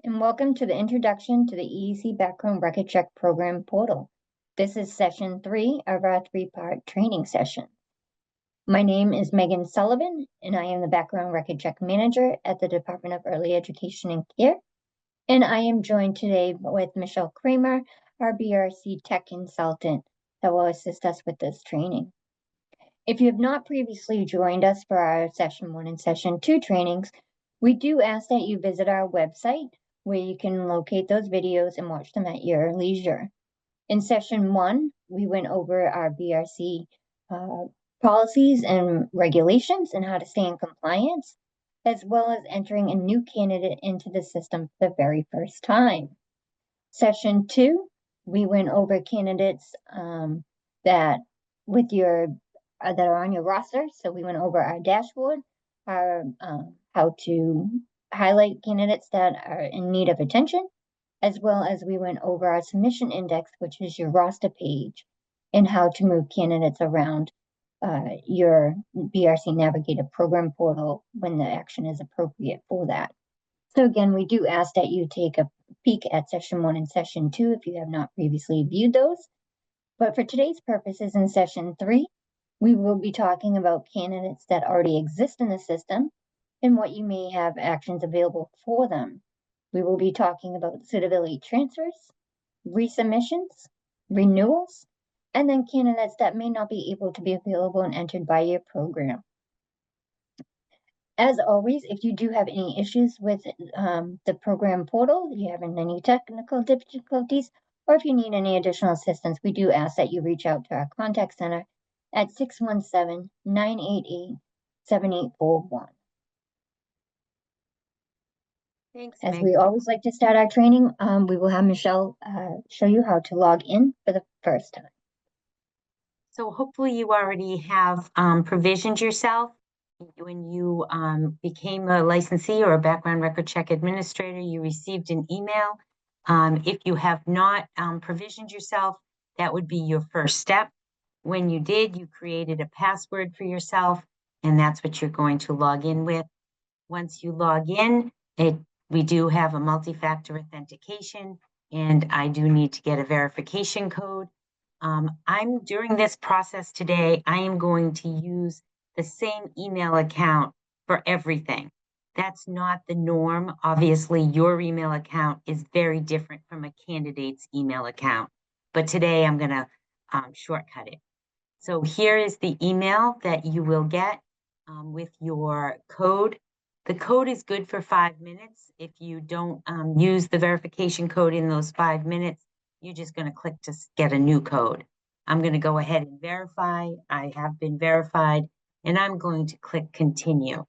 and welcome to the Introduction to the EEC Background Record Check Program portal. This is session 3 of our 3-part training session. My name is Megan Sullivan, and I am the Background Record Check Manager at the Department of Early Education and Care. And I am joined today with Michelle Kramer, our BRC Tech Consultant, that will assist us with this training. If you have not previously joined us for our session 1 and session 2 trainings, we do ask that you visit our website where you can locate those videos and watch them at your leisure. In session 1, we went over our BRC policies and regulations and how to stay in compliance, as well as entering a new candidate into the system for the very first time. Session 2, we went over candidates that are on your roster. So we went over our dashboard, our how to highlight candidates that are in need of attention, as well as we went over our submission index, which is your roster page, and how to move candidates around your BRC Navigator program portal when the action is appropriate for that. So again, we do ask that you take a peek at session 1 and session 2 if you have not previously viewed those. But for today's purposes in session 3, we will be talking about candidates that already exist in the system and what you may have actions available for them. We will be talking about suitability transfers, resubmissions, renewals, and then candidates that may not be able to be available and entered by your program. As always, if you do have any issues with the program portal, if you have any technical difficulties, or if you need any additional assistance, we do ask that you reach out to our contact center at 617-988-7841. Thanks, As Meg. we always like to start our training, we will have Michelle show you how to log in for the first time. So hopefully you already have provisioned yourself. When you became a licensee or a background record check administrator, you received an email. If you have not provisioned yourself, that would be your first step. When you did, you created a password for yourself, and that's what you're going to log in with. Once you log in, we do have a multi-factor authentication, and I do need to get a verification code. During this process today, I am going to use the same email account for everything. That's not the norm. Obviously, your email account is very different from a candidate's email account, but today I'm going to shortcut it. So here is the email that you will get with your code. The code is good for 5 minutes. If you don't use the verification code in those 5 minutes, you're just going to click to get a new code. I'm going to go ahead and verify. I have been verified, and I'm going to click continue.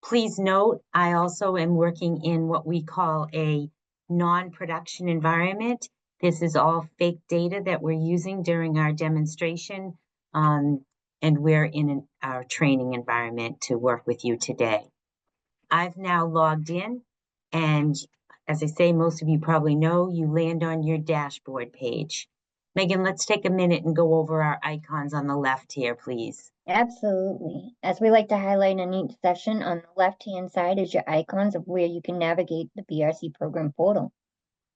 Please note, I also am working in what we call a non-production environment. This is all fake data that we're using during our demonstration, and we're in our training environment to work with you today. I've now logged in, and as I say, most of you probably know, you land on your dashboard page. Megan, let's take a minute and go over our icons on the left here, please. Absolutely. As we like to highlight in each session, on the left-hand side is your icons of where you can navigate the BRC program portal.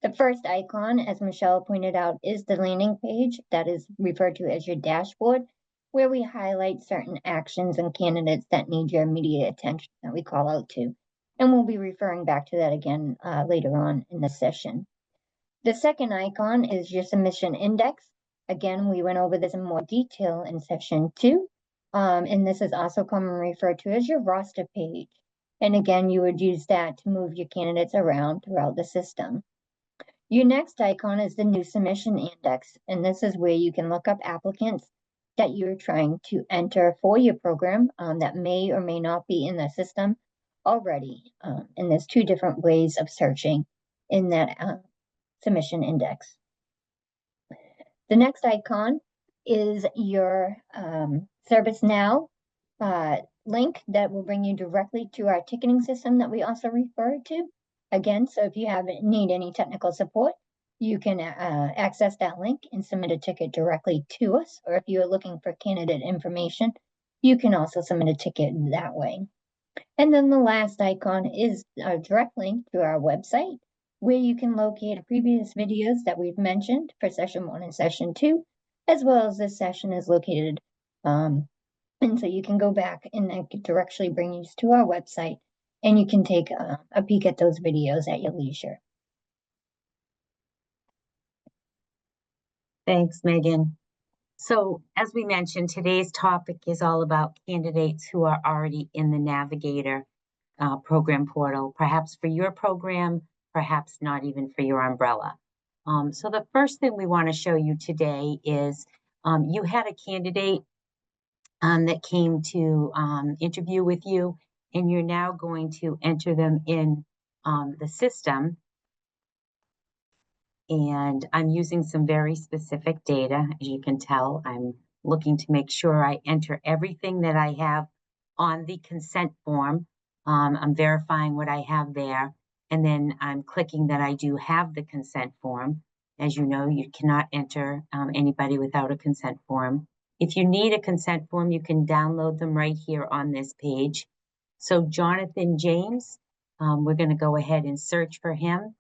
The first icon, as Michelle pointed out, is the landing page that is referred to as your dashboard, where we highlight certain actions and candidates that need your immediate attention that we call out to. And we'll be referring back to that again later on in the session. The second icon is your submission index. Again, we went over this in more detail in session 2. And this is also commonly referred to as your roster page. And again, you would use that to move your candidates around throughout the system. Your next icon is the new submission index, and this is where you can look up applicants that you're trying to enter for your program that may or may not be in the system already. And there's 2 different ways of searching in that submission index. The next icon is your ServiceNow link that will bring you directly to our ticketing system that we also refer to. Again, so if you need any technical support, you can access that link and submit a ticket directly to us. Or if you're looking for candidate information, you can also submit a ticket that way. And then the last icon is a direct link to our website, where you can locate previous videos that we've mentioned for session 1 and session 2, as well as this session is located. And so you can go back and that could directly bring you to our website, and you can take a peek at those videos at your leisure. Thanks, Megan. So as we mentioned, today's topic is all about candidates who are already in the Navigator program portal, perhaps for your program, perhaps not even for your umbrella. So the first thing we want to show you today is you had a candidate that came to interview with you, and you're now going to enter them in the system. And I'm using some very specific data. As you can tell, I'm looking to make sure I enter everything that I have on the consent form. I'm verifying what I have there, and then I'm clicking that I do have the consent form. As you know, you cannot enter anybody without a consent form. If you need a consent form, you can download them right here on this page. So Jonathan James, we're going to go ahead and search for him.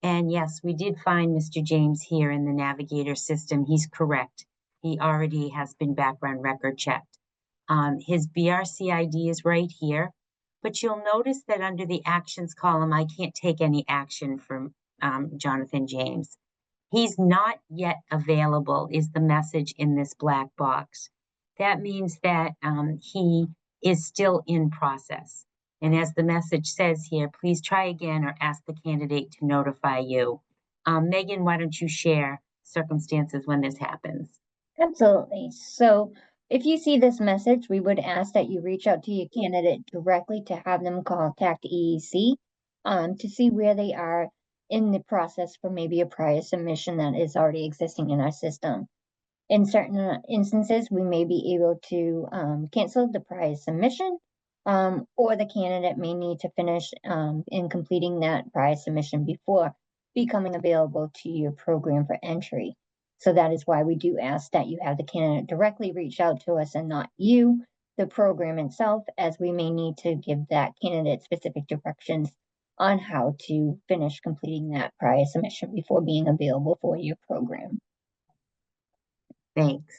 And yes, we did find Mr. James here in the Navigator system. He's correct. He already has been background record checked. His BRC ID is right here, but you'll notice that under the actions column, I can't take any action from Jonathan James. He's not yet available is the message in this black box. That means that he is still in process. And as the message says here, please try again or ask the candidate to notify you. Megan, why don't you share circumstances when this happens? Absolutely. So if you see this message, we would ask that you reach out to your candidate directly to have them contact EEC to see where they are in the process for maybe a prior submission that is already existing in our system. In certain instances, we may be able to cancel the prior submission, or the candidate may need to finish in completing that prior submission before becoming available to your program for entry. So that is why we do ask that you have the candidate directly reach out to us and not you, the program itself, as we may need to give that candidate specific directions on how to finish completing that prior submission before being available for your program. Thanks.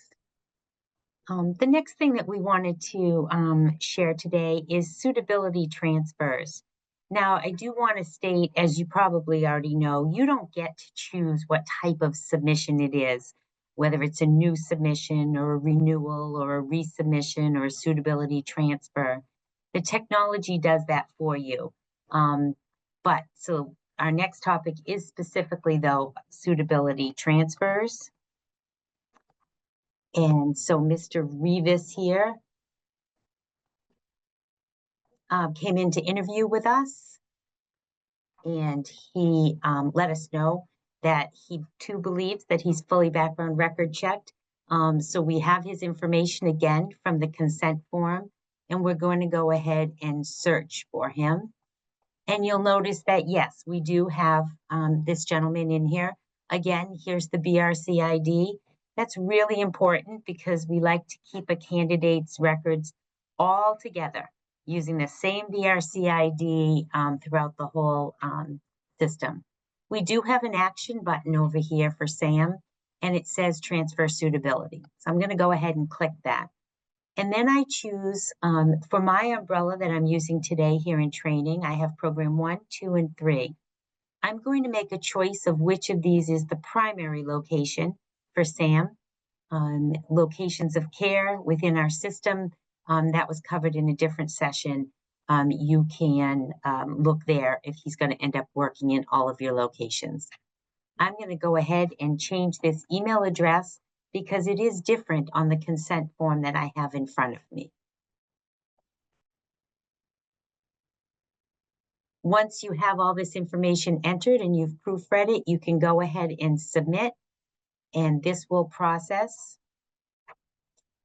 The next thing that we wanted to share today is suitability transfers. Now, I do want to state, as you probably already know, you don't get to choose what type of submission it is, whether it's a new submission or a renewal or a resubmission or a suitability transfer. The technology does that for you. So our next topic is specifically, though, suitability transfers. And so Mr. Rivas here came in to interview with us, and he let us know that he too believes that he's fully background record checked. So we have his information again from the consent form, and we're going to go ahead and search for him. And you'll notice that, yes, we do have this gentleman in here. Again, here's the BRC ID. That's really important because we like to keep a candidate's records all together using the same BRC ID throughout the whole system. We do have an action button over here for Sam, and it says transfer suitability. So I'm going to go ahead and click that. And then I choose, for my umbrella that I'm using today here in training, I have program 1, 2, and 3. I'm going to make a choice of which of these is the primary location for Sam. Locations of care within our system, that was covered in a different session. You can look there if he's going to end up working in all of your locations. I'm going to go ahead and change this email address because it is different on the consent form that I have in front of me. Once you have all this information entered and you've proofread it, you can go ahead and submit, and this will process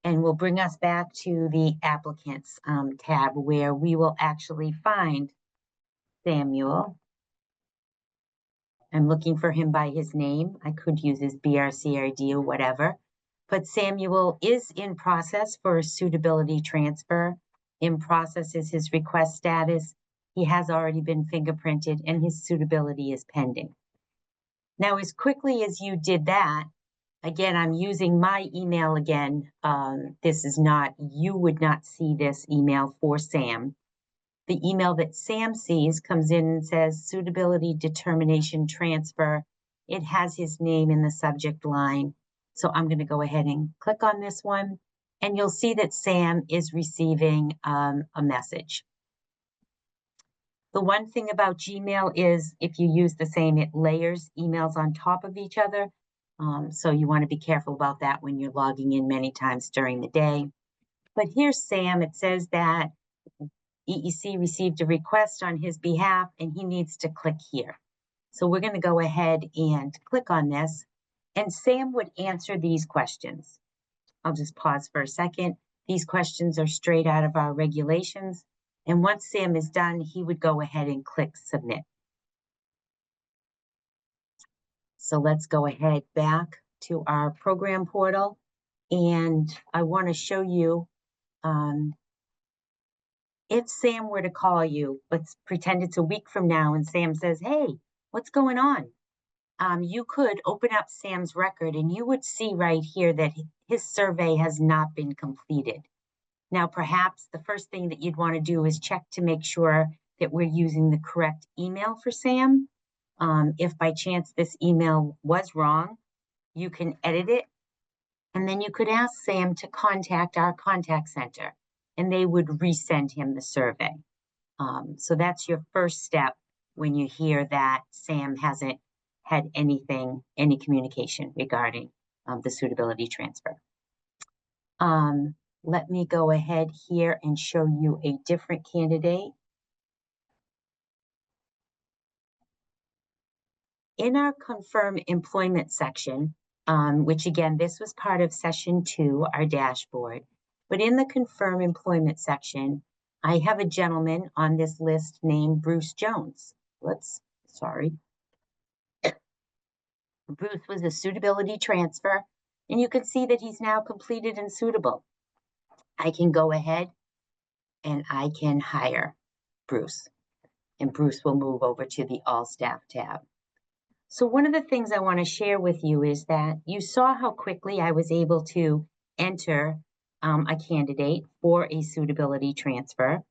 and will bring us back to the applicants tab where we will actually find Samuel. I'm looking for him by his name. I could use his BRC ID or whatever, but Samuel is in process for a suitability transfer. In process is his request status. He has already been fingerprinted and his suitability is pending. Now, as quickly as you did that, again, I'm using my email again. This is not, you would not see this email for Sam. The email that Sam sees comes in and says suitability determination transfer. It has his name in the subject line. So I'm going to go ahead and click on this one, and you'll see that Sam is receiving a message. The one thing about Gmail is if you use the same, it layers emails on top of each other. So you want to be careful about that when you're logging in many times during the day. But here's Sam. It says that EEC received a request on his behalf and he needs to click here. So we're going to go ahead and click on this, and Sam would answer these questions. I'll just pause for a second. These questions are straight out of our regulations. And once Sam is done, he would go ahead and click submit. So let's go ahead back to our program portal. And I want to show you, if Sam were to call you, let's pretend it's a week from now and Sam says, hey, what's going on? You could open up Sam's record and you would see right here that his survey has not been completed. Now, perhaps the first thing that you'd want to do is check to make sure that we're using the correct email for Sam. If by chance this email was wrong, you can edit it. And then you could ask Sam to contact our contact center and they would resend him the survey. So that's your first step when you hear that Sam hasn't had any communication regarding the suitability transfer. Let me go ahead here and show you a different candidate. In our confirm employment section, which again, this was part of session 2, our dashboard, but in the confirm employment section, I have a gentleman on this list named Bruce Jones. Bruce was a suitability transfer, and you can see that he's now completed and suitable. I can go ahead and I can hire Bruce, and Bruce will move over to the All Staff tab. So one of the things I want to share with you is that you saw how quickly I was able to enter a candidate for a suitability transfer.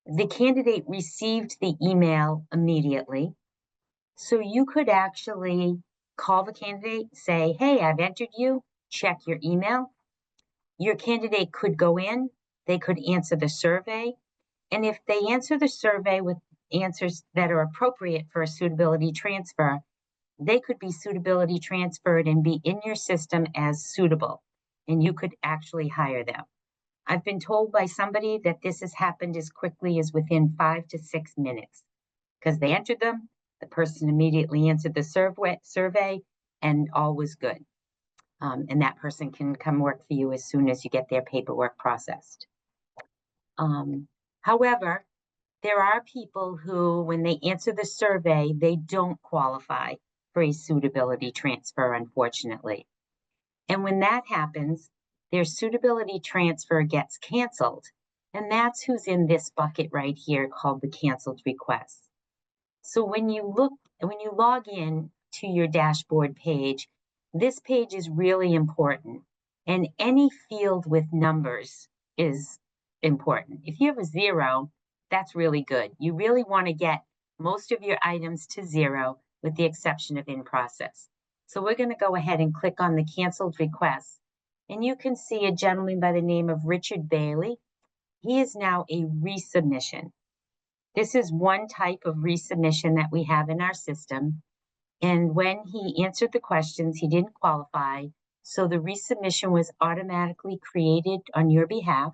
The candidate received the email immediately. So you could actually call the candidate, say, hey, I've entered you, check your email. Your candidate could go in, they could answer the survey. And if they answer the survey with answers that are appropriate for a suitability transfer, they could be suitability transferred and be in your system as suitable, and you could actually hire them. I've been told by somebody that this has happened as quickly as within 5 to 6 minutes because they entered them, the person immediately answered the survey, and all was good. And that person can come work for you as soon as you get their paperwork processed. However, there are people who, when they answer the survey, they don't qualify for a suitability transfer, unfortunately. And when that happens, their suitability transfer gets canceled. And that's who's in this bucket right here called the canceled requests. So when you log in to your dashboard page, this page is really important. And any field with numbers is important. If you have a 0, that's really good. You really want to get most of your items to 0 with the exception of in process. So we're going to go ahead and click on the canceled requests. And you can see a gentleman by the name of Richard Bailey. He is now a resubmission. This is one type of resubmission that we have in our system. And when he answered the questions, he didn't qualify. So the resubmission was automatically created on your behalf.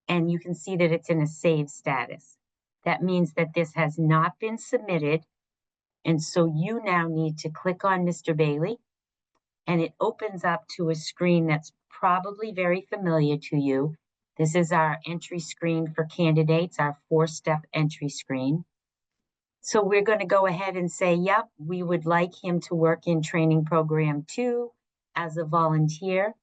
And you can see that it's in a saved status. That means that this has not been submitted. And so you now need to click on Mr. Bailey, and it opens up to a screen that's probably very familiar to you. This is our entry screen for candidates, our 4-step entry screen. So we're going to go ahead and say, yep, we would like him to work in training program 2 as a volunteer.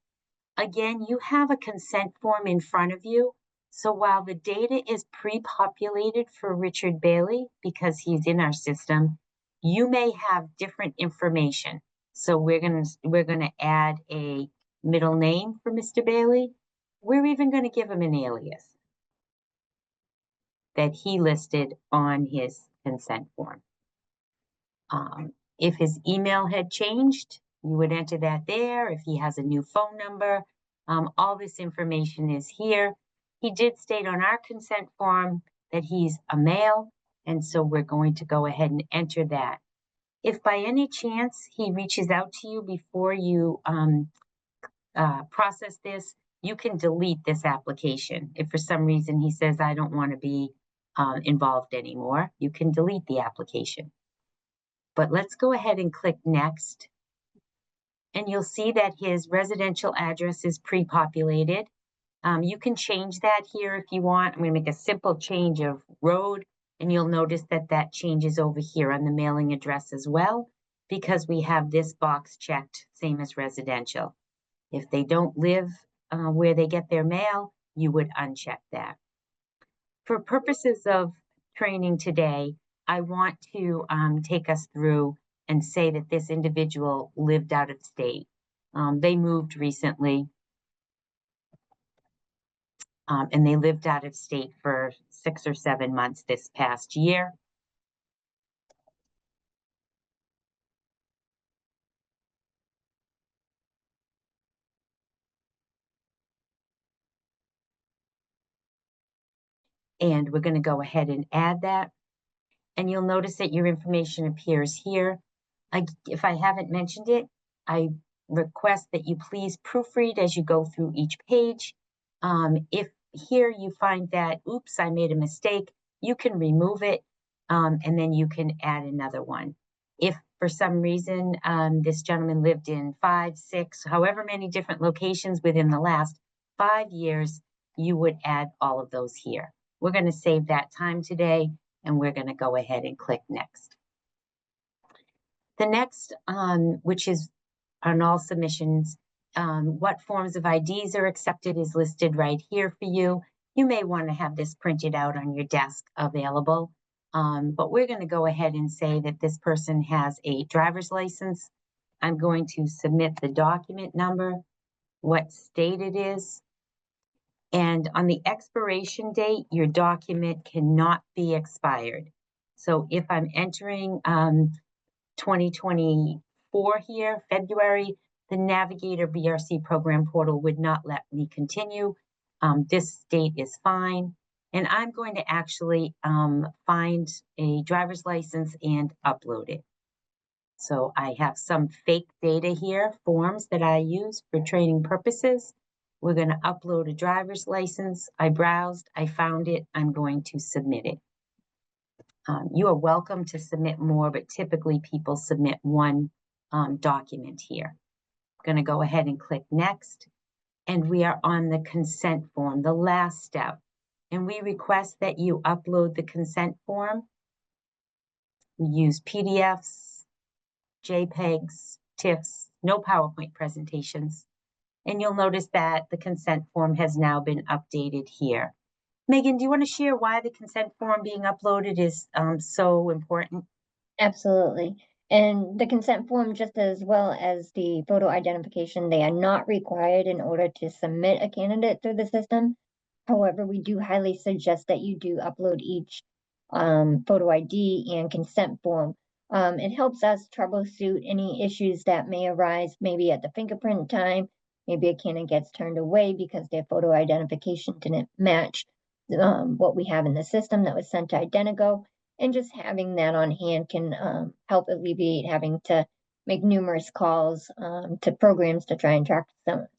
Again, you have a consent form in front of you. So while the data is pre-populated for Richard Bailey, because he's in our system, you may have different information. So we're gonna add a middle name for Mr. Bailey. We're even gonna give him an alias that he listed on his consent form. If his email had changed, you would enter that there. If he has a new phone number, all this information is here. He did state on our consent form that he's a male, and so we're going to go ahead and enter that. If by any chance he reaches out to you before you process this, you can delete this application. If for some reason he says, I don't want to be involved anymore, you can delete the application. But let's go ahead and click next. And you'll see that his residential address is pre-populated. You can change that here if you want. I'm going to make a simple change of road, and you'll notice that that changes over here on the mailing address as well, because we have this box checked, same as residential. If they don't live where they get their mail, you would uncheck that. For purposes of training today, I want to take us through and say that this individual lived out of state. They moved recently, and they lived out of state for 6 or 7 months this past year. And we're going to go ahead and add that. And you'll notice that your information appears here. If I haven't mentioned it, I request that you please proofread as you go through each page. If here you find that, oops, I made a mistake, you can remove it, and then you can add another one. If for some reason this gentleman lived in 5, 6, however many different locations within the last 5 years, you would add all of those here. We're going to save that time today, and we're going to go ahead and click next. The next, which is on all submissions, what forms of IDs are accepted is listed right here for you. You may want to have this printed out on your desk available, but we're going to go ahead and say that this person has a driver's license. I'm going to submit the document number, what state it is, and on the expiration date, your document cannot be expired. So if I'm entering 2024 here, February, the Navigator BRC program portal would not let me continue. This date is fine. And I'm going to actually find a driver's license and upload it. So I have some fake data here, forms that I use for training purposes. We're going to upload a driver's license. I browsed, I found it, I'm going to submit it. You are welcome to submit more, but typically people submit one document here. I'm going to go ahead and click next. And we are on the consent form, the last step. And we request that you upload the consent form. We use PDFs, JPEGs, TIFFs, no PowerPoint presentations. And you'll notice that the consent form has now been updated here. Megan, do you want to share why the consent form being uploaded is so important? Absolutely. And the consent form, just as well as the photo identification, they are not required in order to submit a candidate through the system. However, we do highly suggest that you do upload each photo ID and consent form. It helps us troubleshoot any issues that may arise, maybe at the fingerprint time. Maybe a candidate gets turned away because their photo identification didn't match what we have in the system that was sent to Identigo. And just having that on hand can help alleviate having to make numerous calls to programs to try and track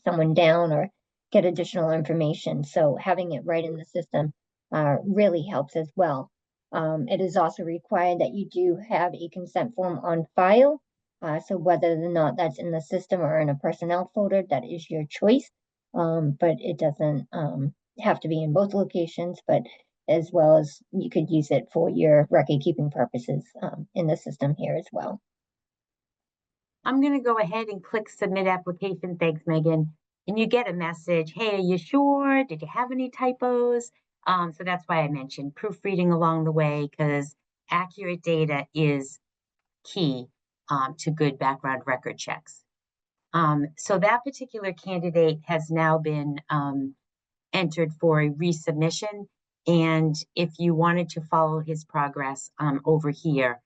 someone down or get additional information. So having it right in the system really helps as well. It is also required that you do have a consent form on file. So whether or not that's in the system or in a personnel folder, that is your choice. But it doesn't have to be in both locations, but as well as you could use it for your record keeping purposes in the system here as well. I'm going to go ahead and click submit application. Thanks, Megan. and you get a message, hey, are you sure? Did you have any typos? So that's why I mentioned proofreading along the way, because accurate data is key to good background record checks. So that particular candidate has now been entered for a resubmission. And if you wanted to follow his progress over here,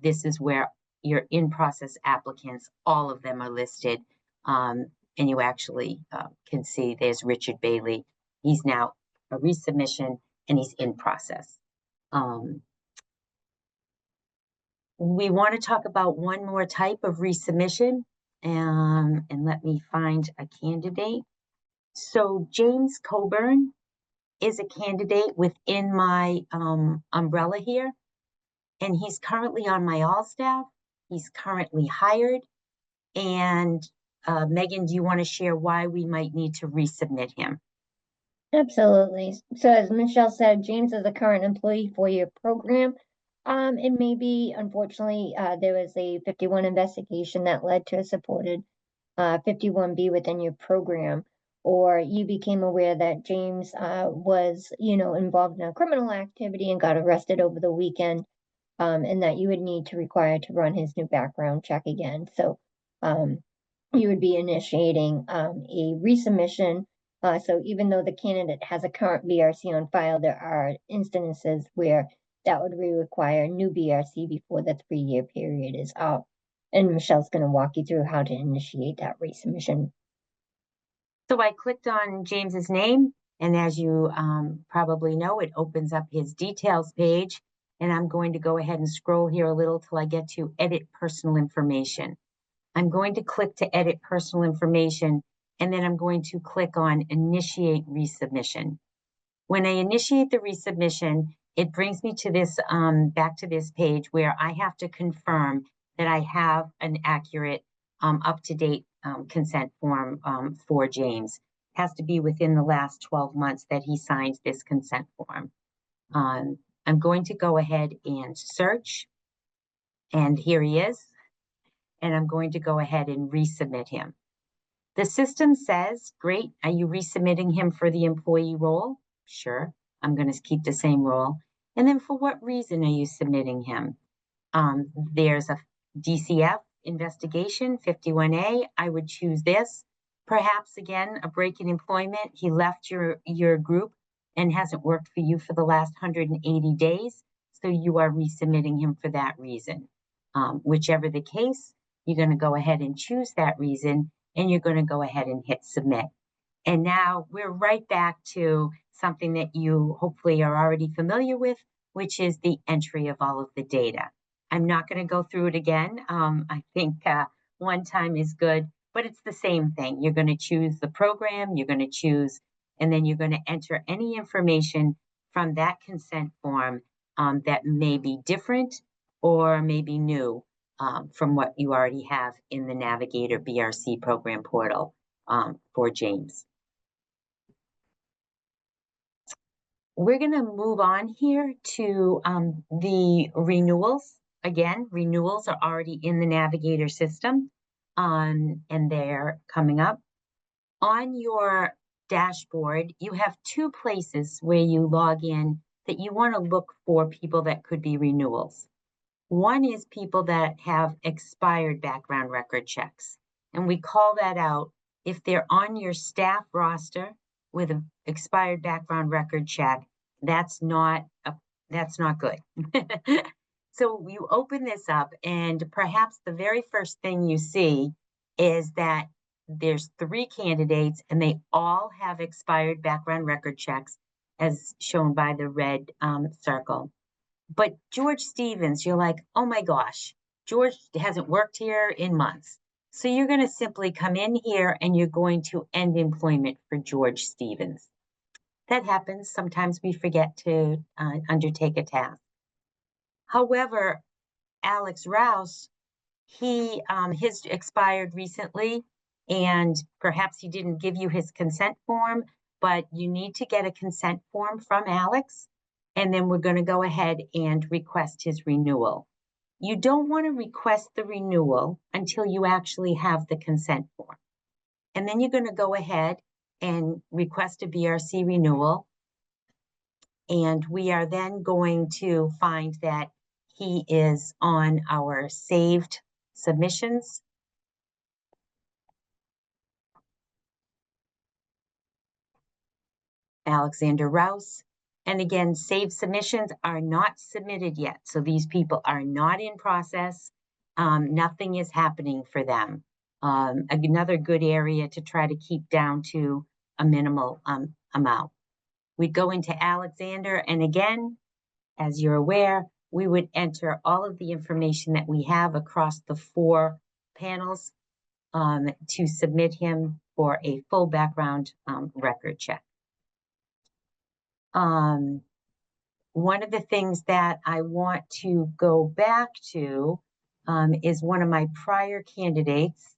this is where your in-process applicants, all of them are listed. And you actually can see there's Richard Bailey. He's now a resubmission and he's in process. We want to talk about one more type of resubmission, and let me find a candidate. So James Coburn is a candidate within my umbrella here, and he's currently on my all staff. He's currently hired. And Megan, do you want to share why we might need to resubmit him? Absolutely. So as Michelle said, James is a current employee for your program. It may be, unfortunately, there was a 51 investigation that led to a supported 51B within your program, or you became aware that James was, involved in a criminal activity and got arrested over the weekend, and that you would need to require to run his new background check again. So you would be initiating a resubmission. So even though the candidate has a current BRC on file, there are instances where that would require new BRC before the 3-year period is up. And Michelle's going to walk you through how to initiate that resubmission. So I clicked on James's name, and as you probably know, it opens up his details page. And I'm going to go ahead and scroll here a little till I get to edit personal information. I'm going to click to edit personal information, and then I'm going to click on initiate resubmission. When I initiate the resubmission, it brings me to this back to this page where I have to confirm that I have an accurate, up-to-date consent form for James. It has to be within the last 12 months that he signs this consent form. I'm going to go ahead and search, and here he is. And I'm going to go ahead and resubmit him. The system says, great, are you resubmitting him for the employee role? Sure, I'm going to keep the same role. And then for what reason are you submitting him? There's a DCF investigation, 51A. I would choose this. Perhaps, again, a break in employment. He left your group and hasn't worked for you for the last 180 days. So you are resubmitting him for that reason. Whichever the case, you're going to go ahead and choose that reason, and you're going to go ahead and hit submit. And now we're right back to something that you hopefully are already familiar with, which is the entry of all of the data. I'm not going to go through it again. I think one time is good, but it's the same thing. You're going to choose the program, you're going to choose, and then you're going to enter any information from that consent form that may be different or may be new from what you already have in the Navigator BRC program portal for James. We're going to move on here to the renewals. Again, renewals are already in the Navigator system, and they're coming up. On your dashboard, you have 2 places where you log in that you want to look for people that could be renewals. One is people that have expired background record checks, and we call that out if they're on your staff roster with an expired background record check. That's not good. So you open this up, and perhaps the very first thing you see is that there's 3 candidates, and they all have expired background record checks, as shown by the red circle. But George Stevens, you're like, oh my gosh, George hasn't worked here in months. So you're going to simply come in here and you're going to end employment for George Stevens. That happens. Sometimes we forget to undertake a task. However, Alex Rouse, his expired recently, and perhaps he didn't give you his consent form, but you need to get a consent form from Alex. And then we're going to go ahead and request his renewal. You don't want to request the renewal until you actually have the consent form. And then you're going to go ahead and request a BRC renewal. And we are then going to find that he is on our saved submissions. Alexander Rouse. And again, saved submissions are not submitted yet. So these people are not in process. Nothing is happening for them. Another good area to try to keep down to a minimal amount. We'd go into Alexander, and again, as you're aware, we would enter all of the information that we have across the 4 panels to submit him for a full background record check. One of the things that I want to go back to is one of my prior candidates.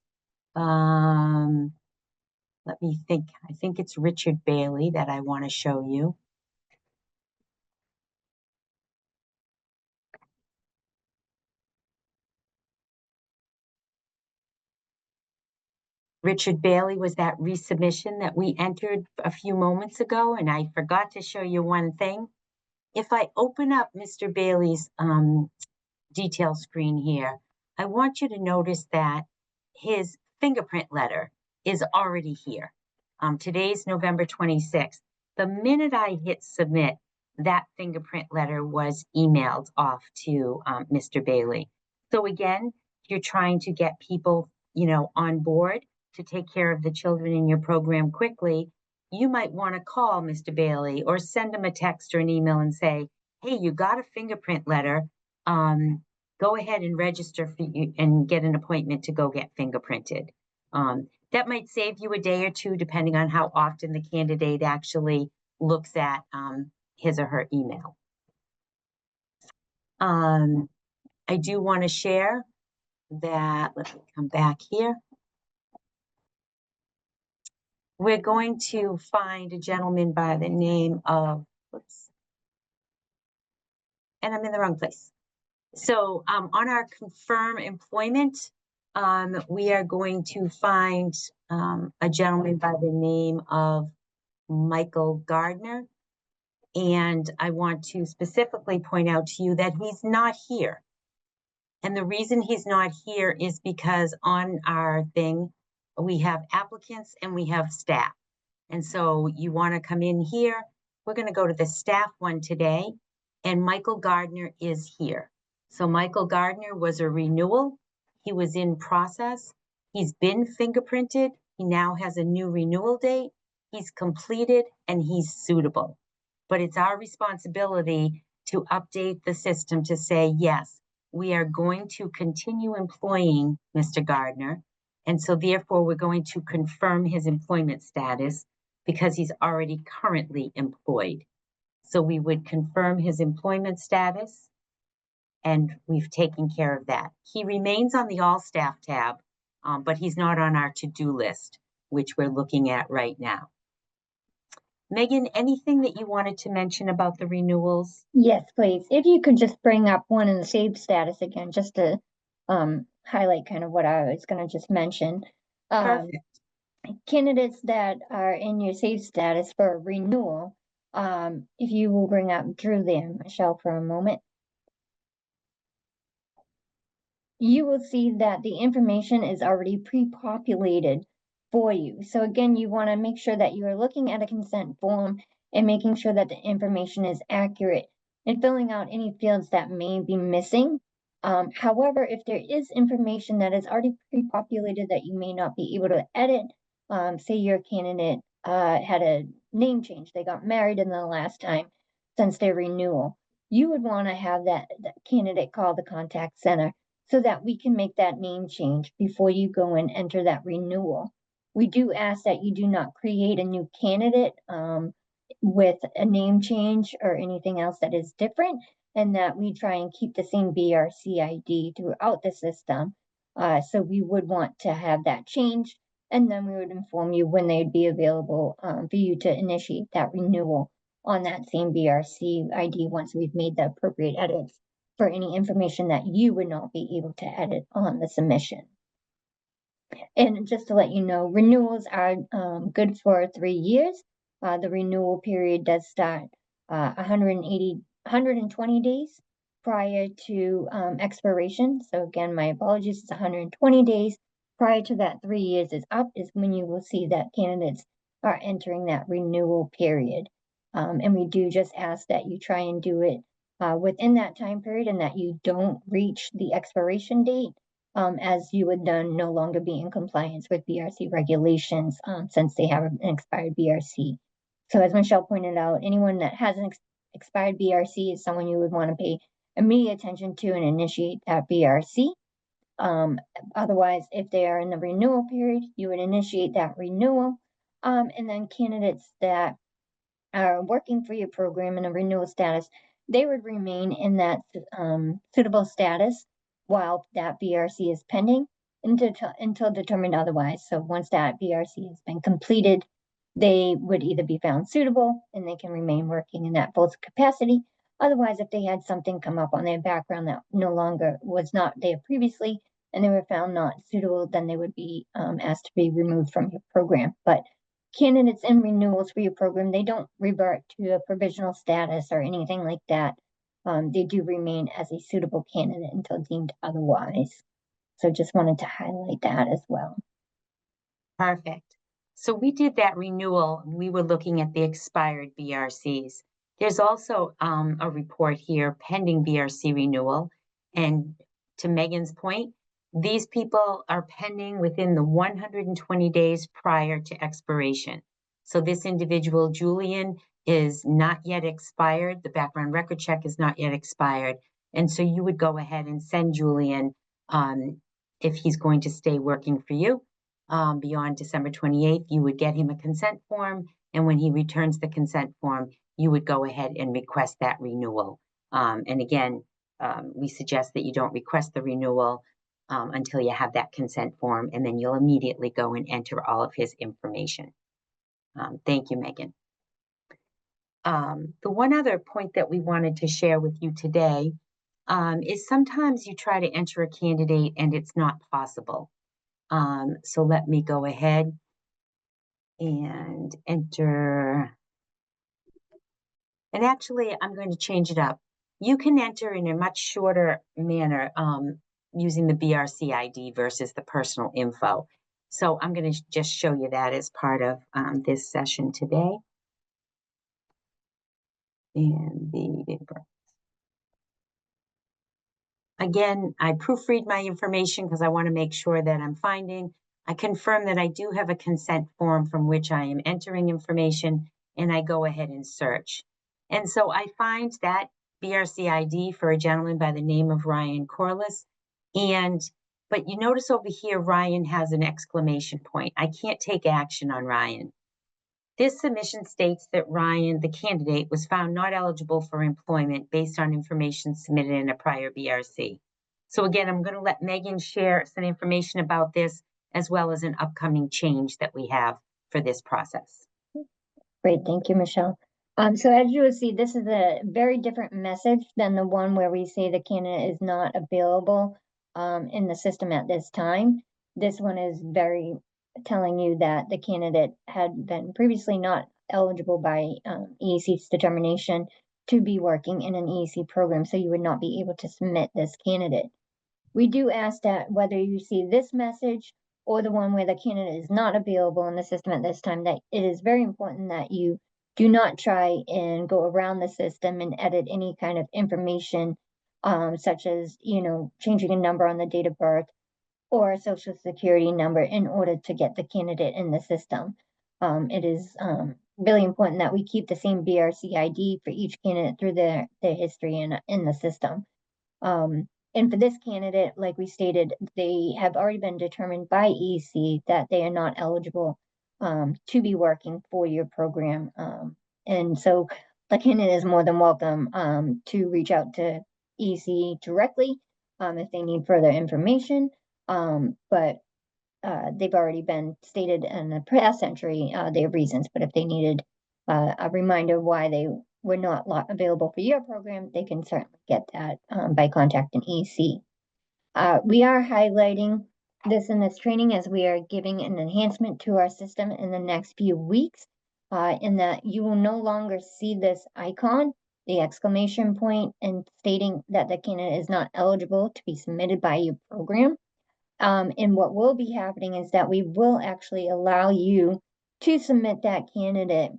Let me think. I think it's Richard Bailey that I want to show you. Richard Bailey was that resubmission that we entered a few moments ago, and I forgot to show you one thing. If I open up Mr. Bailey's detail screen here, I want you to notice that his fingerprint letter is already here. Today's November 26th. The minute I hit submit, that fingerprint letter was emailed off to Mr. Bailey. So again, if you're trying to get people, on board to take care of the children in your program quickly, you might want to call Mr. Bailey or send him a text or an email and say, hey, you got a fingerprint letter. Go ahead and register for you and get an appointment to go get fingerprinted. That might save you a day or two, depending on how often the candidate actually looks at his or her email. I do want to share that, let me come back here. We're going to find a gentleman by the name of, and I'm in the wrong place. So on our confirm employment, we are going to find a gentleman by the name of Michael Gardner. And I want to specifically point out to you that he's not here. And the reason he's not here is because on our thing, we have applicants and we have staff. And so you want to come in here. We're going to go to the staff one today. And Michael Gardner is here. So Michael Gardner was a renewal. He was in process. He's been fingerprinted. He now has a new renewal date. He's completed and he's suitable. But it's our responsibility to update the system to say, yes, we are going to continue employing Mr. Gardner. And so therefore, we're going to confirm his employment status because he's already currently employed. So we would confirm his employment status, and we've taken care of that. He remains on the all staff tab, but he's not on our to-do list, which we're looking at right now. Megan, anything that you wanted to mention about the renewals? Yes, please. If you could just bring up one in the saved status again, just to highlight kind of what I was going to just mention. Perfect. Candidates that are in your saved status for renewal, if you will bring up Drew there, Michelle, for a moment. You will see that the information is already pre-populated for you. So again, you want to make sure that you are looking at a consent form and making sure that the information is accurate and filling out any fields that may be missing. However, if there is information that is already pre-populated that you may not be able to edit, say your candidate had a name change, they got married in the last time since their renewal, you would want to have that candidate call the contact center so that we can make that name change before you go and enter that renewal. We do ask that you do not create a new candidate with a name change or anything else that is different, and that we try and keep the same BRC ID throughout the system. So we would want to have that changed, and then we would inform you when they'd be available for you to initiate that renewal on that same BRC ID once we've made the appropriate edits for any information that you would not be able to edit on the submission. And just to let you know, renewals are good for 3 years. The renewal period does start 120 days prior to expiration. So again, my apologies, it's 120 days prior to that 3 years is up is when you will see that candidates are entering that renewal period. And we do just ask that you try and do it within that time period and that you don't reach the expiration date, as you would then no longer be in compliance with BRC regulations since they have an expired BRC. So as Michelle pointed out, anyone that has an expired BRC is someone you would want to pay immediate attention to and initiate that BRC. Otherwise, if they are in the renewal period, you would initiate that renewal. And then candidates that are working for your program in a renewal status, they would remain in that suitable status while that BRC is pending until determined otherwise. So once that BRC has been completed, they would either be found suitable and they can remain working in that full capacity. Otherwise, if they had something come up on their background that no longer was not there previously and they were found not suitable, then they would be asked to be removed from your program. But candidates and renewals for your program, they don't revert to a provisional status or anything like that. They do remain as a suitable candidate until deemed otherwise. So just wanted to highlight that as well. Perfect. So we did that renewal. We were looking at the expired BRCs. There's also a report here pending BRC renewal. And to Megan's point, these people are pending within the 120 days prior to expiration. So this individual, Julian, is not yet expired. The background record check is not yet expired. And so you would go ahead and send Julian, if he's going to stay working for you, beyond December 28th, you would get him a consent form. And when he returns the consent form, you would go ahead and request that renewal. And again, we suggest that you don't request the renewal until you have that consent form, and then you'll immediately go and enter all of his information. Thank you, Megan. The one other point that we wanted to share with you today is sometimes you try to enter a candidate and it's not possible. So let me go ahead and enter. And actually, I'm going to change it up. You can enter in a much shorter manner using the BRC ID versus the personal info. So I'm going to just show you that as part of this session today. And the date of birth. Again, I proofread my information because I want to make sure that I'm finding. I confirm that I do have a consent form from which I am entering information, and I go ahead and search. And so I find that BRC ID for a gentleman by the name of Ryan Corliss. But you notice over here, Ryan has an exclamation point. I can't take action on Ryan. This submission states that Ryan, the candidate, was found not eligible for employment based on information submitted in a prior BRC. So again, I'm going to let Megan share some information about this, as well as an upcoming change that we have for this process. Great, thank you, Michelle. So as you will see, this is a very different message than the one where we say the candidate is not available in the system at this time. This one is very telling you that the candidate had been previously not eligible by EAC's determination to be working in an EAC program, so you would not be able to submit this candidate. We do ask that whether you see this message or the one where the candidate is not available in the system at this time, that it is very important that you do not try and go around the system and edit any kind of information, such as, changing a number on the date of birth or a social security number in order to get the candidate in the system. It is really important that we keep the same BRC ID for each candidate through their history in the system. And for this candidate, like we stated, they have already been determined by EAC that they are not eligible to be working for your program. And so the candidate is more than welcome to reach out to EAC directly if they need further information. But they've already been stated in the past entry, their reasons. But if they needed a reminder why they were not available for your program, they can certainly get that by contacting EAC. We are highlighting this training as we are giving an enhancement to our system in the next few weeks, in that you will no longer see this icon, the exclamation point, and stating that the candidate is not eligible to be submitted by your program. And what will be happening is that we will actually allow you to submit that candidate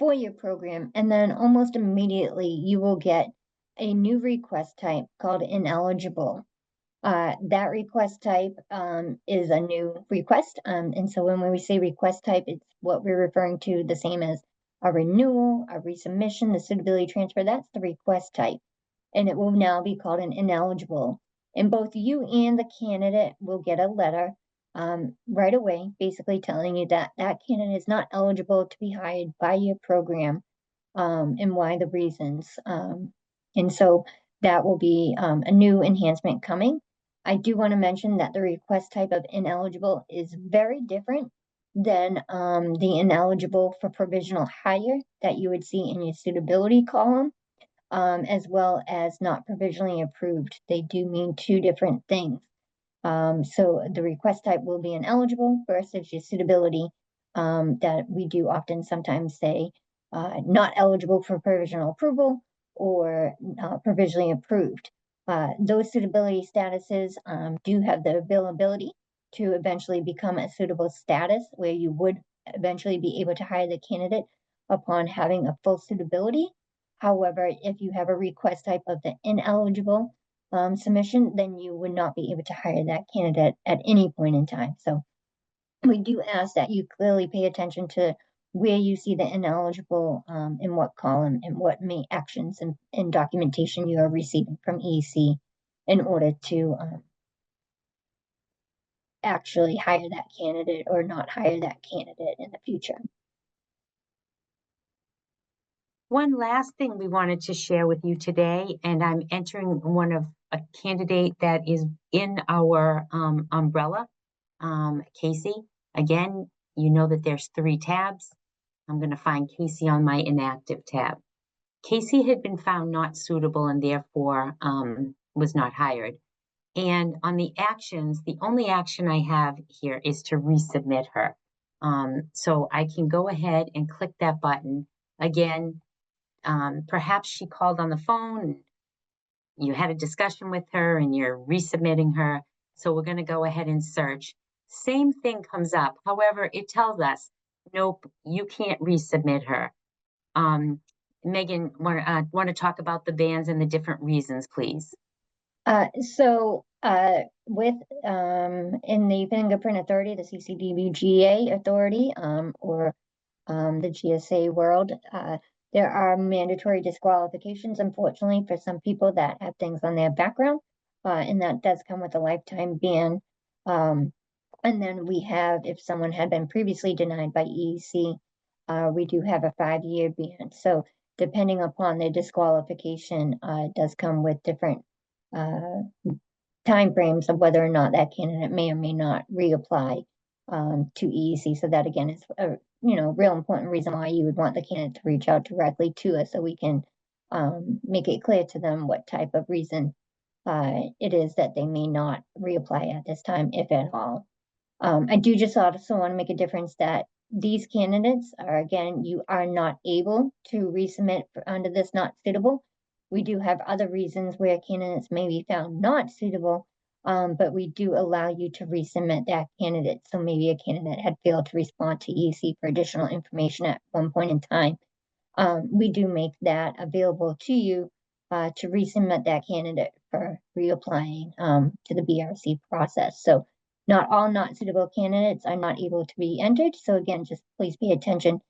for your program, and then almost immediately you will get a new request type called ineligible. That request type is a new request. And so when we say request type, it's what we're referring to the same as a renewal, a resubmission, the suitability transfer. That's the request type. And it will now be called an ineligible. And both you and the candidate will get a letter right away, basically telling you that that candidate is not eligible to be hired by your program, and why the reasons. And so that will be a new enhancement coming. I do want to mention that the request type of ineligible is very different than the ineligible for provisional hire that you would see in your suitability column, as well as not provisionally approved. They do mean two different things. So the request type will be ineligible versus your suitability, that we do often sometimes say not eligible for provisional approval or provisionally approved. Those suitability statuses do have the availability to eventually become a suitable status where you would eventually be able to hire the candidate upon having a full suitability. However, if you have a request type of the ineligible submission, then you would not be able to hire that candidate at any point in time. So we do ask that you clearly pay attention to where you see the ineligible, in what column, and what actions and documentation you are receiving from EEC in order to actually hire that candidate or not hire that candidate in the future. One last thing we wanted to share with you today, and I'm entering one of a candidate that is in our umbrella, Casey. Again, you know that there's 3 tabs. I'm going to find Casey on my inactive tab. Casey had been found not suitable and therefore was not hired. And on the actions, the only action I have here is to resubmit her. So I can go ahead and click that button. Again, perhaps she called on the phone, and you had a discussion with her and you're resubmitting her. So we're going to go ahead and search. Same thing comes up. However, it tells us, nope, you can't resubmit her. Megan, want to talk about the bans and the different reasons, please? With in the Fingerprint Authority, the CCDBGA Authority, or the GSA world, there are mandatory disqualifications, unfortunately, for some people that have things on their background, and that does come with a lifetime ban. And then we have, if someone had been previously denied by EEC, we do have a 5-year ban. So depending upon the disqualification, it does come with different timeframes of whether or not that candidate may or may not reapply to EEC. So that again is a real important reason why you would want the candidate to reach out directly to us so we can make it clear to them what type of reason it is that they may not reapply at this time, if at all. I do just also want to make a difference that these candidates are, again, you are not able to resubmit under this not suitable. We do have other reasons where candidates may be found not suitable, but we do allow you to resubmit that candidate. So maybe a candidate had failed to respond to EEC for additional information at one point in time. We do make that available to you to resubmit that candidate for reapplying to the BRC process. So not all not suitable candidates are not able to be entered. So again, just please pay attention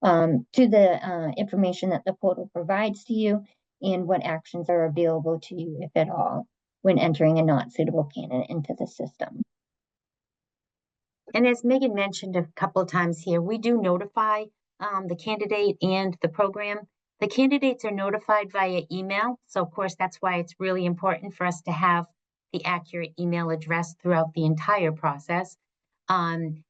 to the information that the portal provides to you and what actions are available to you, if at all, when entering a not suitable candidate into the system. And as Megan mentioned a couple of times here, we do notify the candidate and the program. The candidates are notified via email. So of course, that's why it's really important for us to have the accurate email address throughout the entire process. We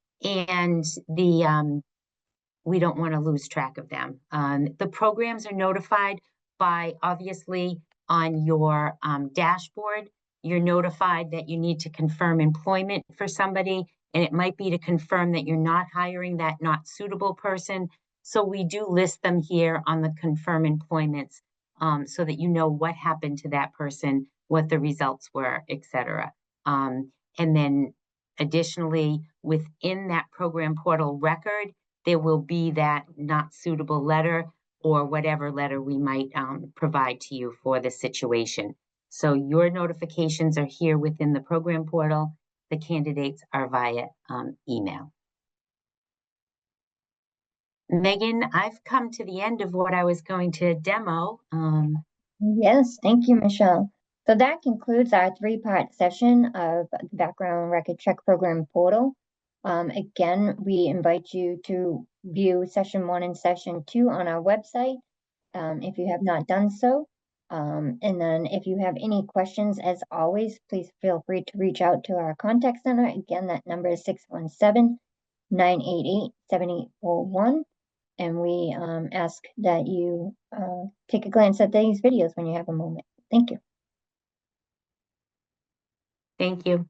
don't want to lose track of them. The programs are notified by, obviously, on your dashboard. you're notified that you need to confirm employment for somebody, and it might be to confirm that you're not hiring that not suitable person. So we do list them here on the confirm employments, so that you know what happened to that person, what the results were, et cetera. And then additionally, within that program portal record, there will be that not suitable letter or whatever letter we might provide to you for the situation. So your notifications are here within the program portal. The candidates are via email. Megan, I've come to the end of what I was going to demo. Yes, thank you, Michelle. So that concludes our three-part session of the Background Record Check Program portal. Again, we invite you to view session 1 and session 2 on our website, if you have not done so. And then if you have any questions, as always, please feel free to reach out to our contact center. Again, that number is 617-988-7841. And we ask that you take a glance at these videos when you have a moment. Thank you. Thank you.